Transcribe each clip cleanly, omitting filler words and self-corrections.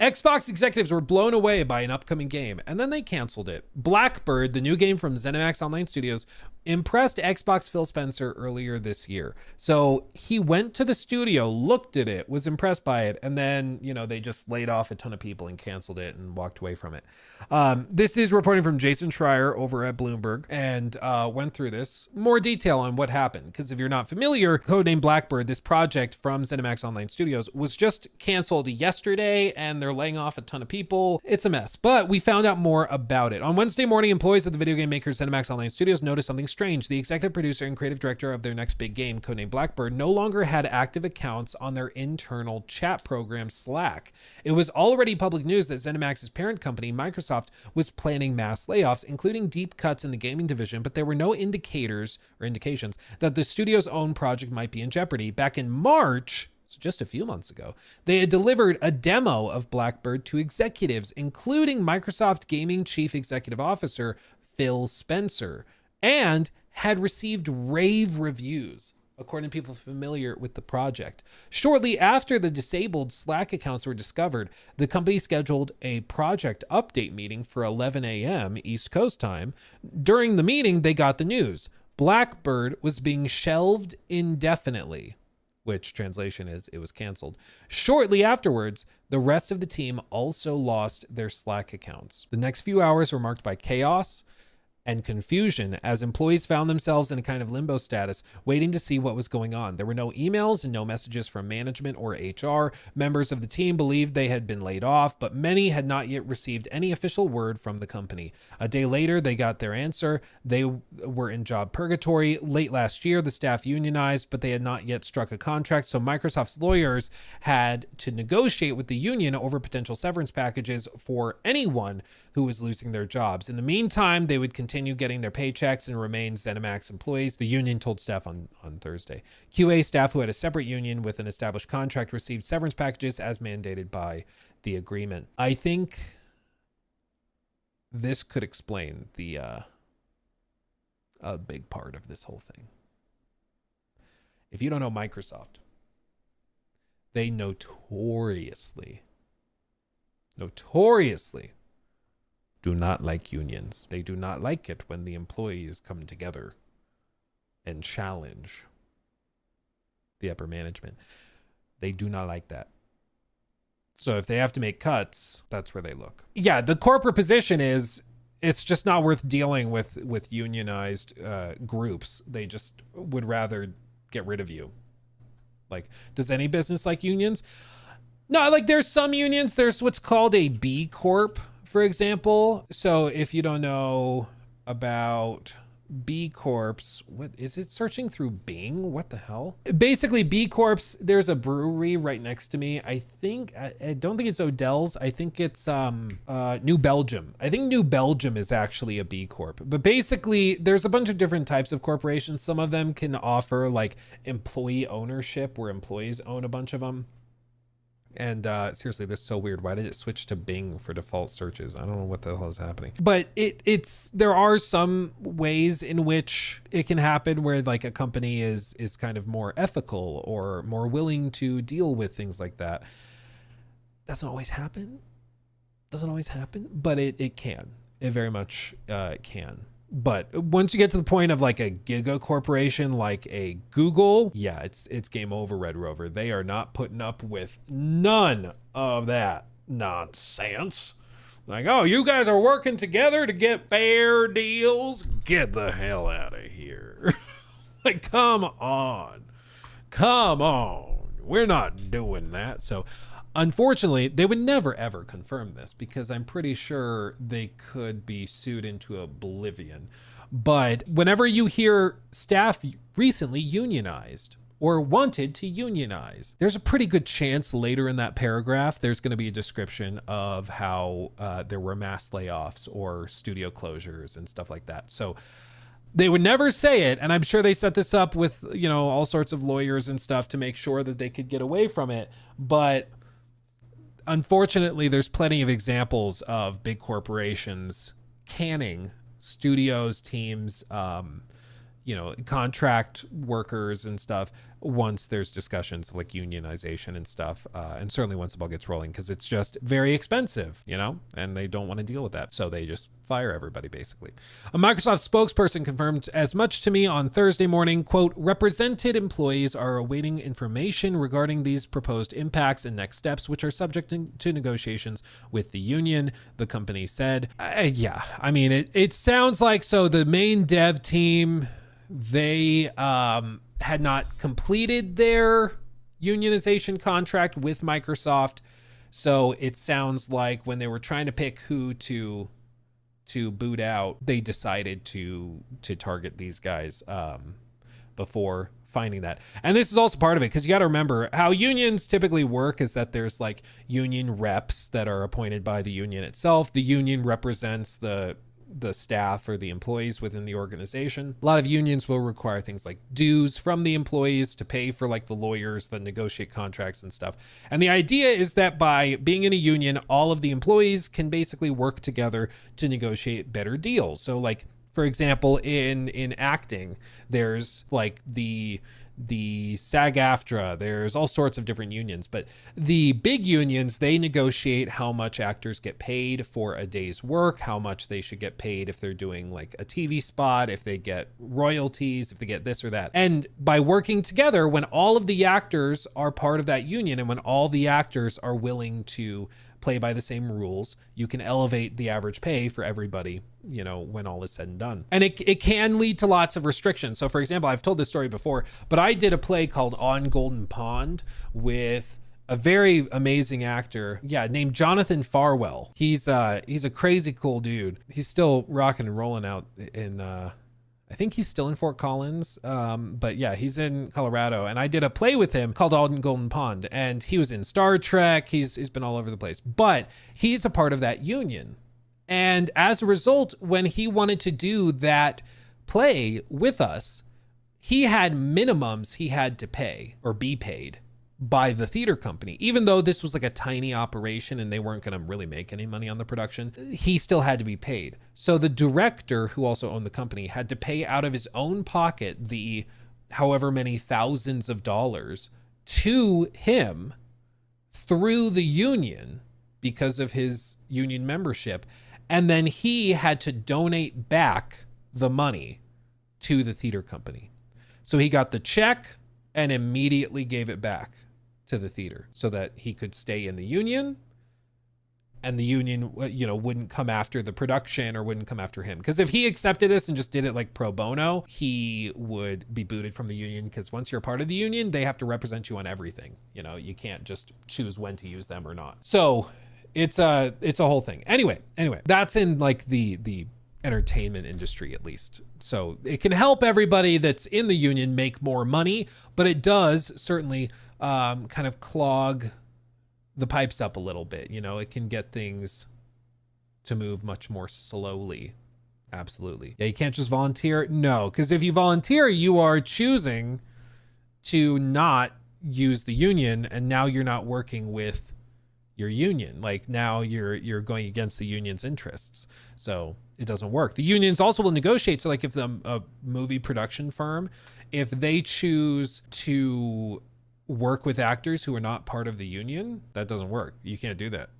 Xbox executives were blown away by an upcoming game, and then they canceled it. Blackbird, the new game from ZeniMax Online Studios, impressed Xbox Phil Spencer earlier this year. So he went to the studio, looked at it, was impressed by it, and then, they just laid off a ton of people and canceled it and walked away from it. This is reporting from Jason Schreier over at Bloomberg, and went through this. More detail on what happened, because if you're not familiar, codename Blackbird, this project from ZeniMax Online Studios, was just canceled yesterday, and they're laying off a ton of people. It's a mess, but we found out more about it. On Wednesday morning, employees of the video game maker ZeniMax Online Studios noticed something strange. The executive producer and creative director of their next big game, codenamed Blackbird, no longer had active accounts on their internal chat program Slack. It was already public news that ZeniMax's parent company, Microsoft, was planning mass layoffs, including deep cuts in the gaming division, but there were no indications that the studio's own project might be in jeopardy. Back in March, so just a few months ago, they had delivered a demo of Blackbird to executives, including Microsoft Gaming Chief Executive Officer Phil Spencer, and had received rave reviews, according to people familiar with the project. Shortly after the disabled Slack accounts were discovered, the company scheduled a project update meeting for 11 a.m. East Coast time. During the meeting, they got the news. Blackbird was being shelved indefinitely, which translation is it was canceled. Shortly afterwards, the rest of the team also lost their Slack accounts. The next few hours were marked by chaos and confusion as employees found themselves in a kind of limbo status, waiting to see what was going on. There were no emails and no messages from management or HR. Members of the team believed they had been laid off, but many had not yet received any official word from the company. A day later, they got their answer. They were in job purgatory. Late last year, the staff unionized, but they had not yet struck a contract, so Microsoft's lawyers had to negotiate with the union over potential severance packages for anyone who was losing their jobs. In the meantime, they would continue getting their paychecks and remain ZeniMax employees, the union told staff on Thursday. QA staff who had a separate union with an established contract received severance packages as mandated by the agreement. I think this could explain the a big part of this whole thing. If you don't know Microsoft, they notoriously do not like unions. They do not like it when the employees come together and challenge the upper management. They do not like that. So if they have to make cuts, that's where they look. Yeah, the corporate position is it's just not worth dealing with unionized groups. They just would rather get rid of you. Like, does any business like unions? No, like there's some unions. There's what's called a B Corp, for example. So if you don't know about B Corps, what is it searching through Bing? What the hell? Basically B Corps, there's a brewery right next to me. I think, I don't think it's Odell's. I think it's New Belgium. I think New Belgium is actually a B Corp. But basically there's a bunch of different types of corporations. Some of them can offer like employee ownership where employees own a bunch of them. And seriously, this is so weird. Why did it switch to Bing for default searches? I don't know what the hell is happening. But there are some ways in which it can happen where like a company is kind of more ethical or more willing to deal with things like that. Doesn't always happen, but it can. It very much can. But once you get to the point of like a giga corporation, like a Google, yeah, it's game over, Red Rover. They are not putting up with none of that nonsense. Like, oh, you guys are working together to get fair deals? Get the hell out of here. Like, come on. We're not doing that. So unfortunately, they would never, ever confirm this because I'm pretty sure they could be sued into oblivion. But whenever you hear staff recently unionized or wanted to unionize, there's a pretty good chance later in that paragraph, there's going to be a description of how there were mass layoffs or studio closures and stuff like that. So they would never say it. And I'm sure they set this up with, all sorts of lawyers and stuff to make sure that they could get away from it. But unfortunately, there's plenty of examples of big corporations canning studios, teams, contract workers and stuff once there's discussions of like unionization and stuff, and certainly once the ball gets rolling, because it's just very expensive, and they don't want to deal with that, so they just fire everybody basically. A Microsoft spokesperson confirmed as much to me on Thursday morning, quote, represented employees are awaiting information regarding these proposed impacts and next steps, which are subject to negotiations with the union, the company said. It sounds like, so the main dev team, they had not completed their unionization contract with Microsoft. So it sounds like when they were trying to pick who to boot out, they decided to target these guys before finding that. And this is also part of it, because you got to remember how unions typically work is that there's like union reps that are appointed by the union itself. The union represents the staff or the employees within the organization. A lot of unions will require things like dues from the employees to pay for like the lawyers that negotiate contracts and stuff. And the idea is that by being in a union, all of the employees can basically work together to negotiate better deals. So like, for example, in acting, there's like the SAG-AFTRA, there's all sorts of different unions, but the big unions, they negotiate how much actors get paid for a day's work, how much they should get paid if they're doing like a TV spot, if they get royalties, if they get this or that. And by working together, when all of the actors are part of that union and when all the actors are willing to play by the same rules, you can elevate the average pay for everybody, when all is said and done. And it can lead to lots of restrictions. So for example, I've told this story before, but I did a play called On Golden Pond with a very amazing actor, named Jonathan Farwell. He's a crazy cool dude. He's still rocking and rolling out in I think he's still in Fort Collins. But yeah, he's in Colorado. And I did a play with him called On Golden Pond. And he was in Star Trek. He's been all over the place. But he's a part of that union. And as a result, when he wanted to do that play with us, he had minimums he had to pay or be paid by the theater company. Even though this was like a tiny operation and they weren't going to really make any money on the production, he still had to be paid. So the director, who also owned the company, had to pay out of his own pocket the however many thousands of dollars to him through the union because of his union membership. And then he had to donate back the money to the theater company. So he got the check and immediately gave it back to the theater so that he could stay in the union, and the union, wouldn't come after the production or wouldn't come after him. Because if he accepted this and just did it like pro bono, he would be booted from the union, because once you're a part of the union, they have to represent you on everything. You can't just choose when to use them or not. So it's a whole thing. Anyway, that's in like the entertainment industry, at least. So it can help everybody that's in the union make more money, but it does certainly kind of clog the pipes up a little bit. It can get things to move much more slowly. Absolutely. Yeah, you can't just volunteer. No, because if you volunteer, you are choosing to not use the union, and now you're not working with your union. Like now you're going against the union's interests. So it doesn't work. The unions also will negotiate. So like if a movie production firm, if they choose to work with actors who are not part of the union, that doesn't work. You can't do that.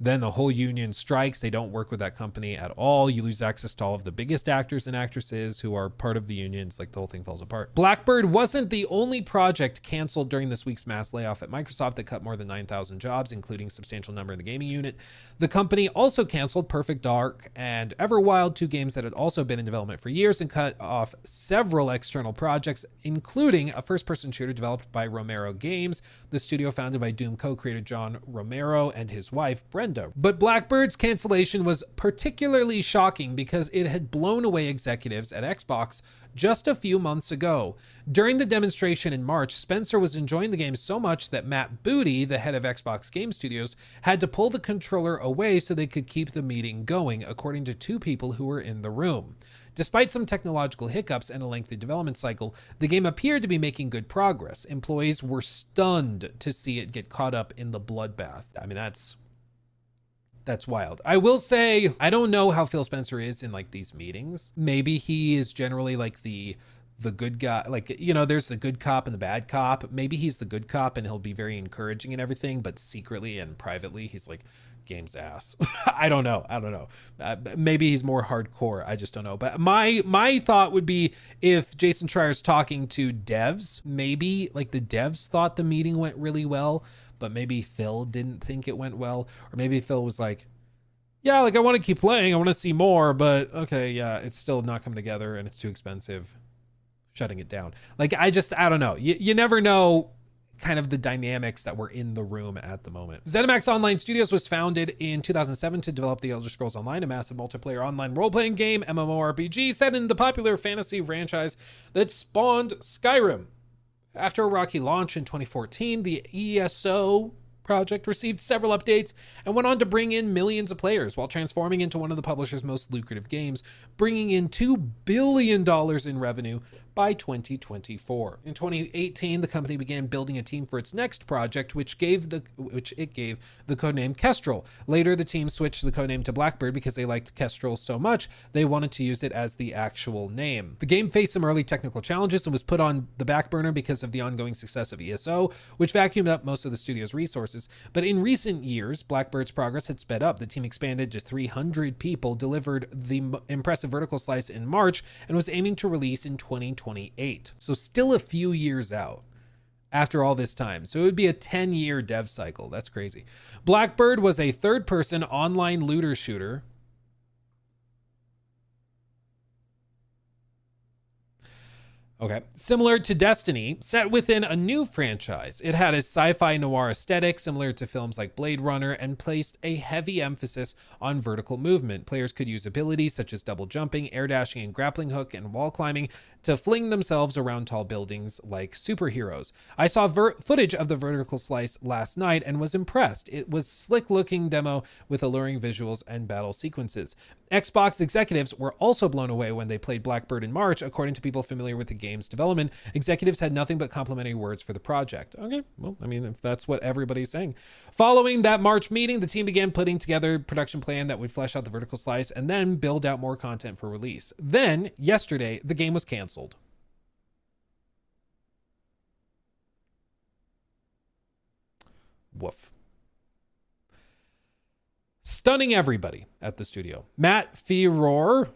Then the whole union strikes. They don't work with that company at all. You lose access to all of the biggest actors and actresses who are part of the unions. Like the whole thing falls apart. Blackbird wasn't the only project canceled during this week's mass layoff at Microsoft that cut more than 9,000 jobs, including a substantial number in the gaming unit. The company also canceled Perfect Dark and Everwild, two games that had also been in development for years, and cut off several external projects, including a first-person shooter developed by Romero Games, the studio founded by Doom co-creator John Romero and his wife, Brenda. But Blackbird's cancellation was particularly shocking because it had blown away executives at Xbox just a few months ago. During the demonstration in March, Spencer was enjoying the game so much that Matt Booty, the head of Xbox Game Studios, had to pull the controller away so they could keep the meeting going, according to two people who were in the room. Despite some technological hiccups and a lengthy development cycle, the game appeared to be making good progress. Employees were stunned to see it get caught up in the bloodbath. I mean, that's wild. I will say, I don't know how Phil Spencer is in like these meetings. Maybe he is generally like the the good guy. Like, you know, there's the good cop and the bad cop. Maybe he's the good cop and he'll be very encouraging and everything, but secretly and privately he's like, game's ass. I don't know. Maybe he's more hardcore. I just don't know. But my thought would be, if Jason Schreier's talking to devs, maybe like the devs thought the meeting went really well, but maybe Phil didn't think it went well. Or maybe Phil was like, yeah, like I want to keep playing, I want to see more, but okay, yeah, it's still not coming together and it's too expensive, shutting it down. Like, I don't know. You never know kind of the dynamics that were in the room at the moment. ZeniMax Online Studios was founded in 2007 to develop the Elder Scrolls Online, a massive multiplayer online role-playing game, MMORPG, set in the popular fantasy franchise that spawned Skyrim. After a rocky launch in 2014, the ESO project received several updates and went on to bring in millions of players while transforming into one of the publisher's most lucrative games, bringing in $2 billion in revenue by 2024. In 2018, the company began building a team for its next project, which it gave the codename Kestrel. Later, the team switched the codename to Blackbird because they liked Kestrel so much they wanted to use it as the actual name. The game faced some early technical challenges and was put on the back burner because of the ongoing success of ESO, which vacuumed up most of the studio's resources. But in recent years, Blackbird's progress had sped up. The team expanded to 300 people, delivered the impressive vertical slice in March, and was aiming to release in 2028. So still a few years out after all this time. So it would be a 10-year dev cycle. That's crazy. Blackbird was a third-person online looter shooter. Okay. Similar to Destiny, set within a new franchise. It had a sci-fi noir aesthetic similar to films like Blade Runner and placed a heavy emphasis on vertical movement. Players could use abilities such as double jumping, air dashing, and grappling hook and wall climbing to fling themselves around tall buildings like superheroes. I saw footage of the vertical slice last night and was impressed. It was slick-looking demo with alluring visuals and battle sequences. Xbox executives were also blown away when they played Blackbird in March. According to people familiar with the game's development, executives had nothing but complimentary words for the project. Okay, well, I mean, if that's what everybody's saying. Following that March meeting, the team began putting together a production plan that would flesh out the vertical slice and then build out more content for release. Then, yesterday, the game was canceled. Woof. Stunning everybody at the studio. Matt Firor,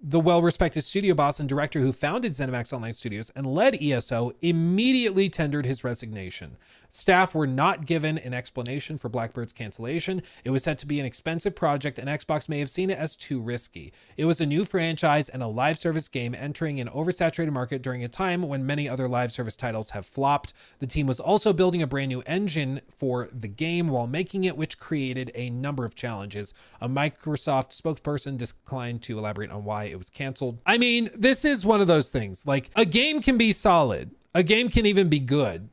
the well-respected studio boss and director who founded ZeniMax Online Studios and led ESO, immediately tendered his resignation. Staff were not given an explanation for Blackbird's cancellation. It was said to be an expensive project, and Xbox may have seen it as too risky. It was a new franchise and a live service game entering an oversaturated market during a time when many other live service titles have flopped. The team was also building a brand new engine for the game while making it, which created a number of challenges. A Microsoft spokesperson declined to elaborate on why it was canceled. I mean, this is one of those things. Like, a game can be solid. A game can even be good.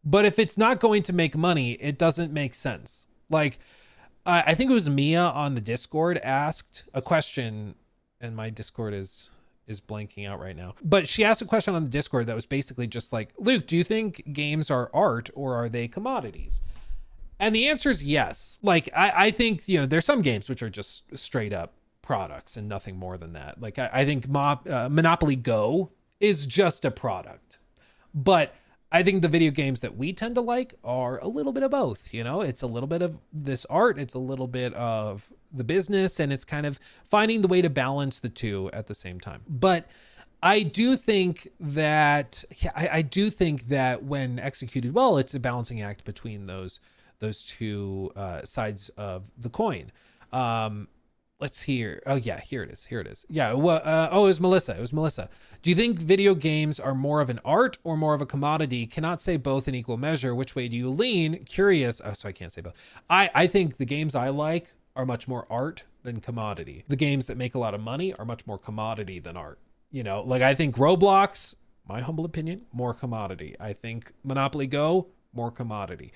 But if it's not going to make money, it doesn't make sense. Like, I think it was Mia on the Discord asked a question, and my Discord is blanking out right now. But she asked a question on the Discord that was basically just like, Luke, do you think games are art or are they commodities? And the answer is yes. Like, I think, you know, there's some games which are just straight up products and nothing more than that. Like, I think Monopoly Go is just a product. But I think the video games that we tend to like are a little bit of both. You know, it's a little bit of this art, it's a little bit of the business, and it's kind of finding the way to balance the two at the same time. But I do think that, I do think that when executed well, it's a balancing act between those two sides of the coin. Let's hear. Oh yeah, here it is. Yeah. Well, it was Melissa. Do you think video games are more of an art or more of a commodity? Cannot say both in equal measure. Which way do you lean? Curious. Oh, so I can't say both. I think the games I like are much more art than commodity. The games that make a lot of money are much more commodity than art. You know, like I think Roblox, my humble opinion, more commodity. I think Monopoly Go, more commodity.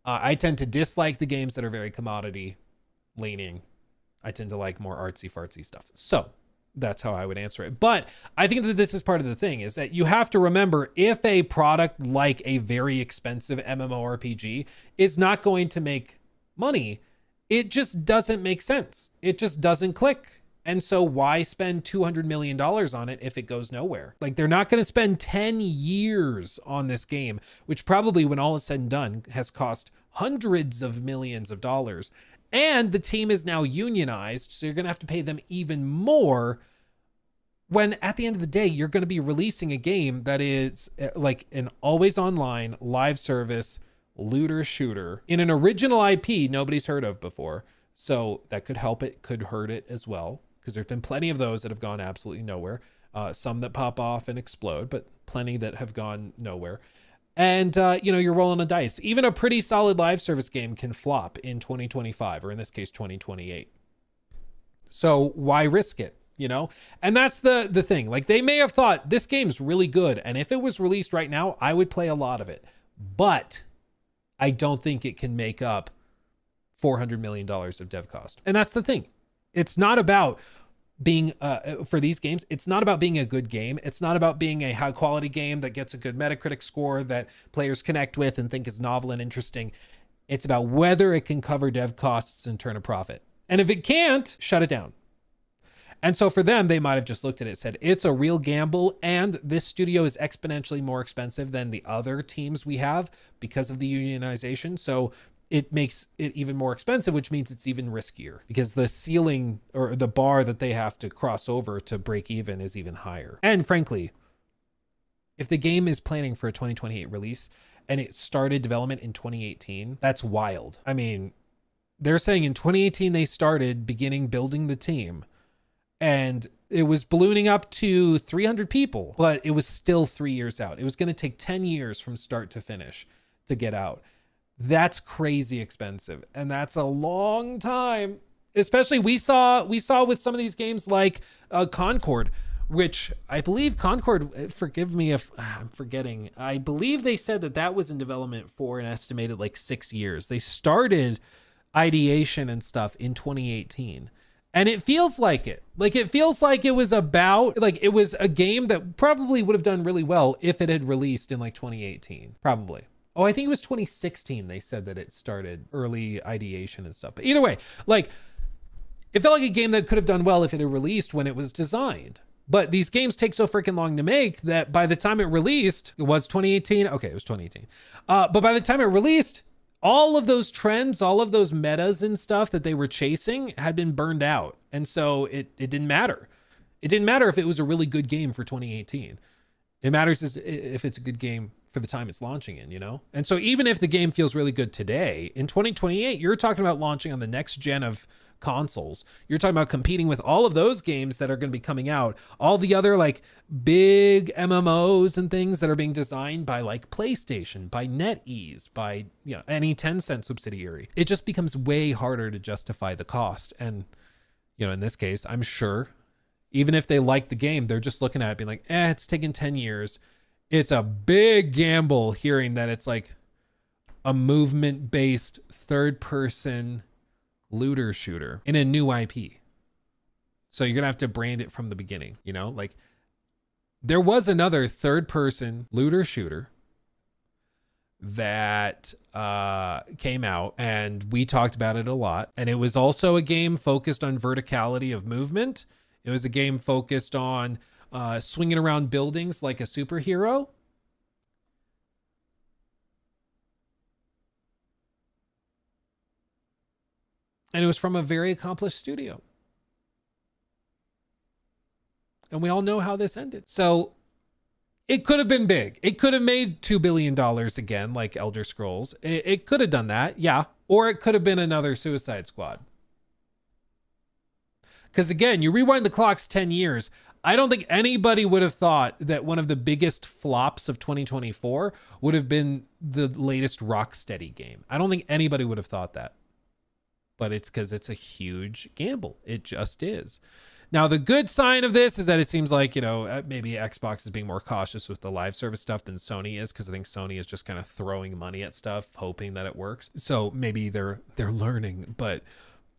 I tend to dislike the games that are very commodity leaning. I tend to like more artsy fartsy stuff. So that's how I would answer it. But I think that this is part of the thing, is that you have to remember, if a product like a very expensive MMORPG is not going to make money, it just doesn't make sense. It just doesn't click. And so why spend $200 million on it if it goes nowhere? Like, they're not going to spend 10 years on this game, which probably, when all is said and done, has cost hundreds of millions of dollars. And the team is now unionized, so you're going to have to pay them even more, when at the end of the day, you're going to be releasing a game that is like an always online live service looter shooter in an original IP nobody's heard of before. So that could help it, could hurt it as well, because there's been plenty of those that have gone absolutely nowhere. Some that pop off and explode, but plenty that have gone nowhere. And, you're rolling a dice. Even a pretty solid live service game can flop in 2025, or in this case, 2028. So why risk it? And that's the thing. Like, they may have thought this game's really good, and if it was released right now, I would play a lot of it, but I don't think it can make up $400 million of dev cost. And that's the thing. It's not about being, for these games, it's not about being a good game. It's not about being a high quality game that gets a good Metacritic score that players connect with and think is novel and interesting. It's about whether it can cover dev costs and turn a profit. And if it can't, shut it down. And so for them, they might have just looked at it and said, it's a real gamble, and this studio is exponentially more expensive than the other teams we have because of the unionization. So it makes it even more expensive, which means it's even riskier because the ceiling or the bar that they have to cross over to break even is even higher. And frankly, if the game is planning for a 2028 release and it started development in 2018, that's wild. I mean, they're saying in 2018, they started beginning building the team, and it was ballooning up to 300 people, but it was still 3 years out. It was going to take 10 years from start to finish to get out. That's crazy expensive. And that's a long time. Especially we saw with some of these games like Concord, which I believe Concord, forgive me if I'm forgetting, I believe they said that was in development for an estimated like 6 years. They started ideation and stuff in 2018. And it feels like it. Like, it feels like it was about, like, it was a game that probably would have done really well if it had released in like 2018. Probably. Oh, I think it was 2016. They said that it started early ideation and stuff. But either way, like, it felt like a game that could have done well if it had released when it was designed. But these games take so freaking long to make that by the time it released, it was 2018. Okay, it was 2018. But by the time it released, all of those trends, all of those metas and stuff that they were chasing had been burned out. And so it didn't matter. It didn't matter if it was a really good game for 2018. It matters if it's a good game for the time it's launching in, And so even if the game feels really good today, in 2028, you're talking about launching on the next gen of consoles. You're talking about competing with all of those games that are going to be coming out, all the other like big MMOs and things that are being designed by like PlayStation, by NetEase, by any Tencent subsidiary. It just becomes way harder to justify the cost. And in this case, I'm sure even if they like the game, they're just looking at it being like, it's taken 10 years. It's a big gamble hearing that it's like a movement-based third-person looter shooter in a new IP. So you're gonna have to brand it from the beginning, like there was another third-person looter shooter that came out, and we talked about it a lot, and it was also a game focused on verticality of movement. It was a game focused on swinging around buildings like a superhero. And it was from a very accomplished studio. And we all know how this ended. So it could have been big. It could have made $2 billion again, like Elder Scrolls. It could have done that, yeah. Or it could have been another Suicide Squad. Because again, you rewind the clocks 10 years. I don't think anybody would have thought that one of the biggest flops of 2024 would have been the latest Rocksteady game. I don't think anybody would have thought that. But it's because it's a huge gamble. It just is. Now, the good sign of this is that it seems like, maybe Xbox is being more cautious with the live service stuff than Sony is, because I think Sony is just kind of throwing money at stuff, hoping that it works. So maybe they're learning, but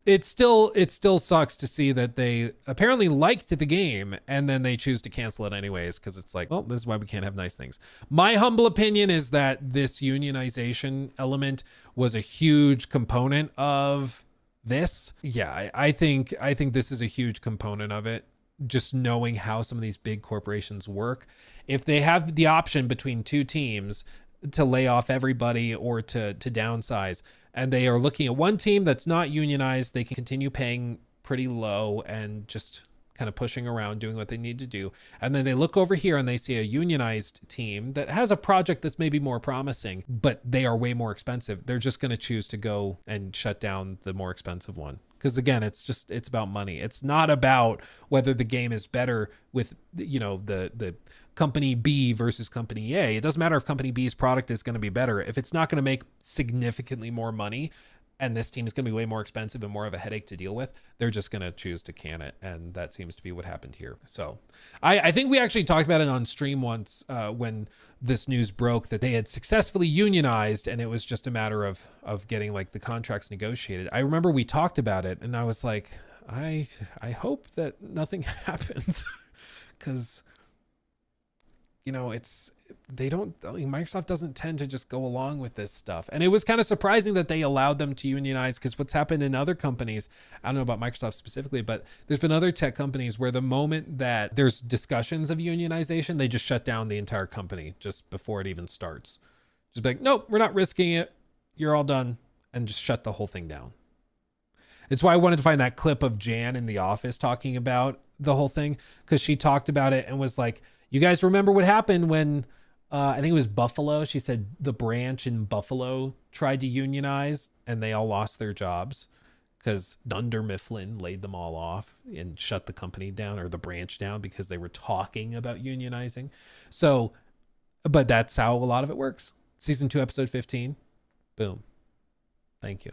it still sucks to see that they apparently liked the game and then they choose to cancel it anyways, because it's like, well, this is why we can't have nice things. My humble opinion is that this unionization element was a huge component of I think this is a huge component of it. Just knowing how some of these big corporations work. If they have the option between two teams to lay off everybody or to downsize, and they are looking at one team that's not unionized, they can continue paying pretty low and just kind of pushing around, doing what they need to do. And then they look over here and they see a unionized team that has a project that's maybe more promising, but they are way more expensive. They're just going to choose to go and shut down the more expensive one. Because again, it's about money. It's not about whether the game is better with, the company B versus company A. It doesn't matter if company B's product is going to be better. If it's not going to make significantly more money, and this team is going to be way more expensive and more of a headache to deal with, they're just going to choose to can it. And that seems to be what happened here. So I think we actually talked about it on stream once when this news broke that they had successfully unionized, and it was just a matter of getting like the contracts negotiated. I remember we talked about it, and I was like, I hope that nothing happens, because Microsoft doesn't tend to just go along with this stuff. And it was kind of surprising that they allowed them to unionize, because what's happened in other companies, I don't know about Microsoft specifically, but there's been other tech companies where the moment that there's discussions of unionization, they just shut down the entire company just before it even starts. Just be like, nope, we're not risking it. You're all done. And just shut the whole thing down. It's why I wanted to find that clip of Jan in the office talking about the whole thing, because she talked about it and was like, you guys remember what happened when I think it was Buffalo. She said the branch in Buffalo tried to unionize and they all lost their jobs because Dunder Mifflin laid them all off and shut the company down, or the branch down, because they were talking about unionizing. So, but that's how a lot of it works. Season 2, episode 15. Boom. Thank you.